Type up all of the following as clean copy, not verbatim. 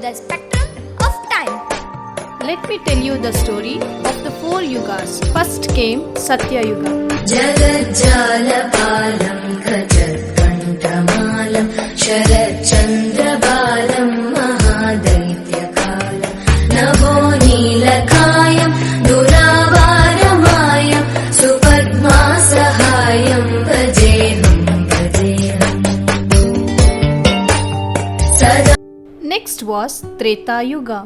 the spectrum of time. Let me tell you the story of the 4 yugas. First came Satya Yuga. जगज्जालपालं खचत्कण्ठमालं शरच्चन्द्रबालं महादैत्यकालं नभो नीलकायं दुरावारमायं सुपद्मासहायं भजेऽहं सदा. Next was Treta Yuga.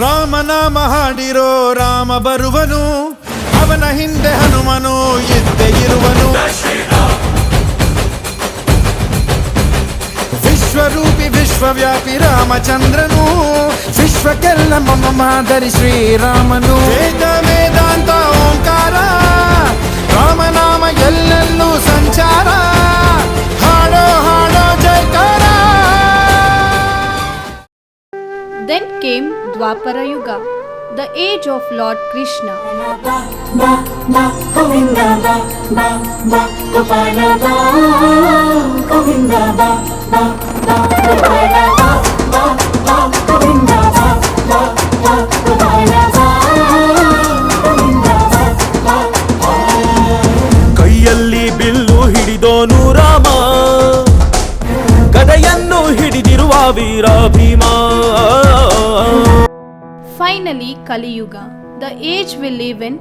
ರಾಮನಾಮ ಹಾಡಿರೋ ರಾಮ ಬರುವನು, ಅವನ ಹಿಂದೆ ಹನುಮನು ಇದ್ದೇ ಇರುವನು. ವಿಶ್ವರೂಪಿ ವಿಶ್ವವ್ಯಾಪಿ ರಾಮಚಂದ್ರನು, ವಿಶ್ವಕ್ಕೆಲ್ಲ ಮಮ ಮಾದರಿ ಶ್ರೀರಾಮನು. ವೇದ ವೇದಾಂತ ಓಂಕಾರ, ರಾಮನಾಮ ಎಲ್ಲೆಲ್ಲೂ ಸಂಚಾರ. ಹಾಡೋ ಹಾಡೋ ಜಯಕಾರ. Then came Dwapara Yuga, the age of Lord Krishna. ಕೈಯಲ್ಲಿ ಬಿಲ್ಲು ಹಿಡಿದೋನು ರಾಮ, ಗದೆಯನ್ನು ಹಿಡಿದಿರುವ ವೀರ Bhima. Finally, Kali Yuga, the age we live in